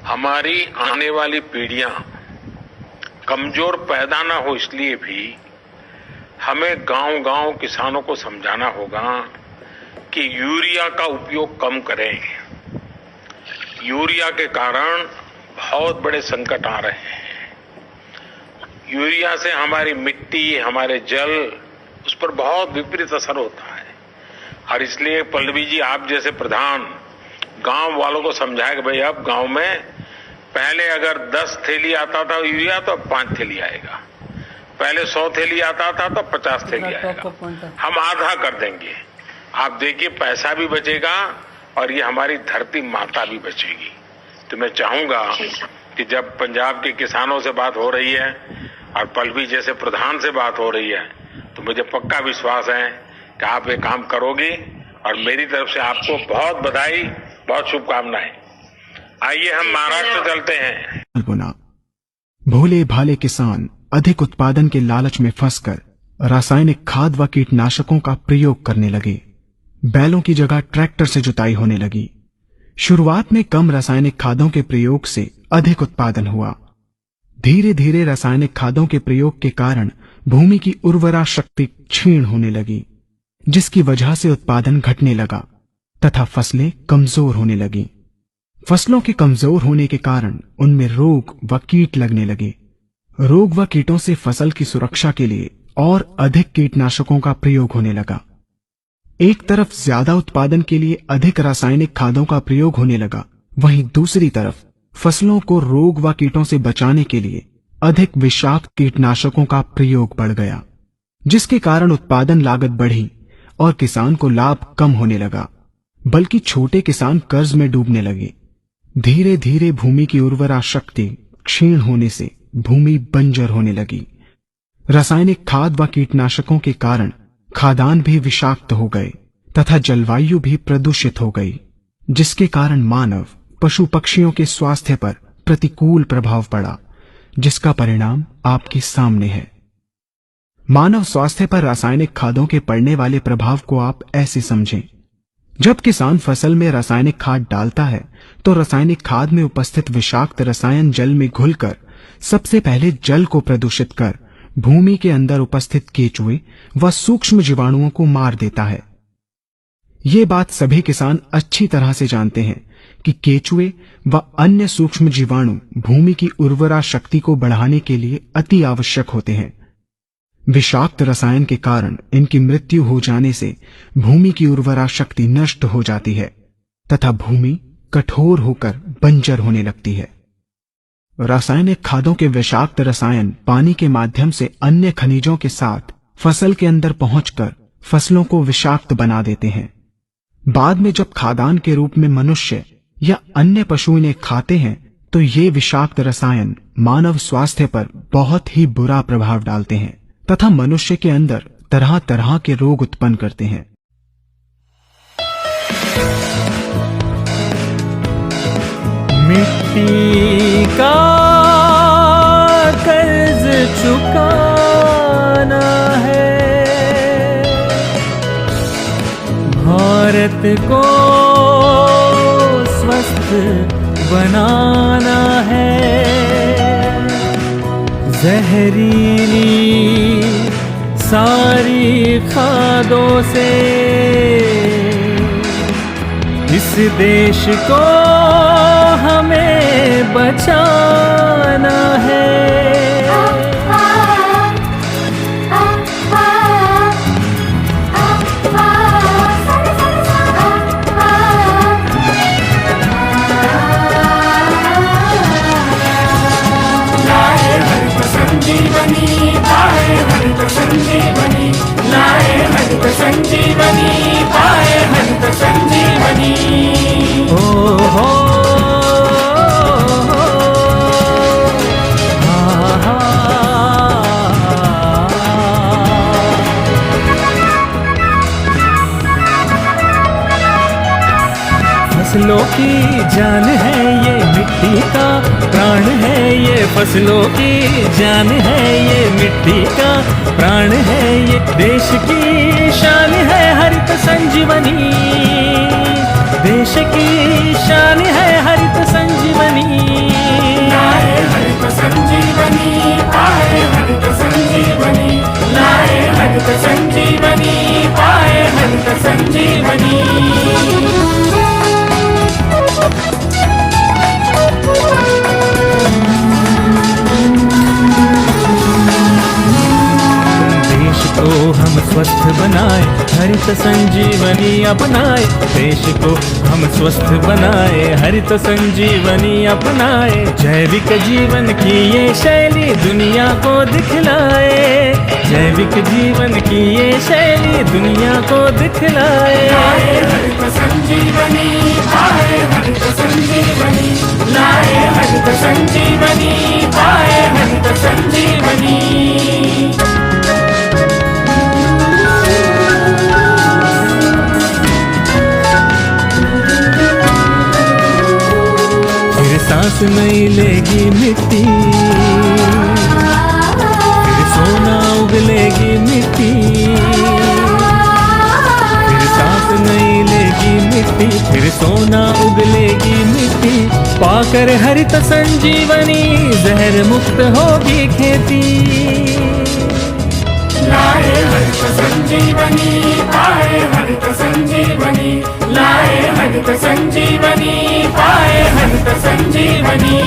हमारी आने वाली पीढ़ियां कमजोर पैदा न हो, इसलिए भी हमें गांव-गांव किसानों को समझाना होगा कि यूरिया का उपयोग कम करें। यूरिया के कारण बहुत बड़े संकट आ रहे हैं। यूरिया से हमारी मिट्टी, हमारे जल, उस पर बहुत विपरीत असर होता है। और इसलिए पल्लवी जी, आप जैसे प्रधान गांव वालों को समझाए कि भाई अब गांव में पहले अगर 10 थैली आता था यूरिया तो अब 5 थैली आएगा, पहले 100 थैली आता था तो 50 थैली आएगा, हम आधा कर देंगे। आप देखिए पैसा भी बचेगा और ये हमारी धरती माता भी बचेगी। तो मैं चाहूंगा कि जब पंजाब के किसानों से बात हो रही है और पल्लवी जैसे प्रधान से बात हो रही है तो मुझे पक्का विश्वास है कि आप ये काम करोगी और मेरी तरफ से आपको बहुत बधाई, बहुत शुभकामनाएं। आइए हम महाराष्ट्र चलते हैं। भोले भाले किसान अधिक उत्पादन के लालच में फंसकर रासायनिक खाद व कीटनाशकों का प्रयोग करने लगे। बैलों की जगह ट्रैक्टर से जुताई होने लगी। शुरुआत में कम रासायनिक खादों के प्रयोग से अधिक उत्पादन हुआ। धीरे धीरे रासायनिक खादों के प्रयोग के कारण भूमि की उर्वरा शक्ति क्षीण होने लगी, जिसकी वजह से उत्पादन घटने लगा तथा फसलें कमजोर होने लगी। फसलों के कमजोर होने के कारण उनमें रोग व कीट लगने लगे। रोग व कीटों से फसल की सुरक्षा के लिए और अधिक कीटनाशकों का प्रयोग होने लगा। एक तरफ ज्यादा उत्पादन के लिए अधिक रासायनिक खादों का प्रयोग होने लगा, वहीं दूसरी तरफ फसलों को रोग व कीटों से बचाने के लिए अधिक विषाक्त कीटनाशकों का प्रयोग बढ़ गया, जिसके कारण उत्पादन लागत बढ़ी और किसान को लाभ कम होने लगा, बल्कि छोटे किसान कर्ज में डूबने लगे। धीरे धीरे भूमि की उर्वरा शक्ति क्षीण होने से भूमि बंजर होने लगी। रासायनिक खाद व कीटनाशकों के कारण खाद्यान्न भी विषाक्त हो गए तथा जलवायु भी प्रदूषित हो गई, जिसके कारण मानव, पशु पक्षियों के स्वास्थ्य पर प्रतिकूल प्रभाव पड़ा, जिसका परिणाम आपके सामने है। मानव स्वास्थ्य पर रासायनिक खादों के पड़ने वाले प्रभाव को आप ऐसे समझें। जब किसान फसल में रासायनिक खाद डालता है तो रासायनिक खाद में उपस्थित विषाक्त रसायन जल में घुलकर सबसे पहले जल को प्रदूषित कर भूमि के अंदर उपस्थित केचुए व सूक्ष्म जीवाणुओं को मार देता है। ये बात सभी किसान अच्छी तरह से जानते हैं कि केचुए व अन्य सूक्ष्म जीवाणु भूमि की उर्वरा शक्ति को बढ़ाने के लिए अति आवश्यक होते हैं। विषाक्त रसायन के कारण इनकी मृत्यु हो जाने से भूमि की उर्वरा शक्ति नष्ट हो जाती है तथा भूमि कठोर होकर बंजर होने लगती है। रासायनिक खादों के विषाक्त रसायन पानी के माध्यम से अन्य खनिजों के साथ फसल के अंदर पहुंचकर फसलों को विषाक्त बना देते हैं। बाद में जब खाद्यान्न के रूप में मनुष्य या अन्य पशु इन्हें खाते हैं तो ये विषाक्त रसायन मानव स्वास्थ्य पर बहुत ही बुरा प्रभाव डालते हैं तथा मनुष्य के अंदर तरह तरह के रोग उत्पन्न करते हैं। मिट्टी का कर्ज चुकाना है, भारत को स्वस्थ बनाना है। जहरीली सारी खादों से इस देश को हमें बचाना है। लाए हरित संजीवनी, पाए हरित संजीवनी, लाए हरित संजीवनी, पाए हरित संजीवनी। ओ हो फसलों की जान है ये, मिट्टी का प्राण है ये। फसलों की जान है ये, मिट्टी का प्राण है ये। देश की शान है हरित संजीवनी, देश की शान है हरित संजीवनी। हरित संजीवनी अपनाए, देश को हम स्वस्थ बनाए, हरित संजीवनी अपनाए। जैविक जीवन की ये शैली दुनिया को दिखलाए, जैविक जीवन की ये शैली दुनिया को दिखलाए। लाए हरित संजीवनी, पाए हरित संजीवनी, लाए हरित संजीवनी, पाए हरित संजीवनी। फिर सांस नहीं लेगी मिट्टी, फिर सोना उगलेगी मिट्टी, फिर सांस नहीं लेगी मिट्टी, फिर सोना उगलेगी मिट्टी। पाकर हरित संजीवनी जहर मुक्त होगी खेती। लाए हरित संजीवनी, पाए हरित संजीवनी, लाए हरित संजीवनी, पाए हरित संजीवनी।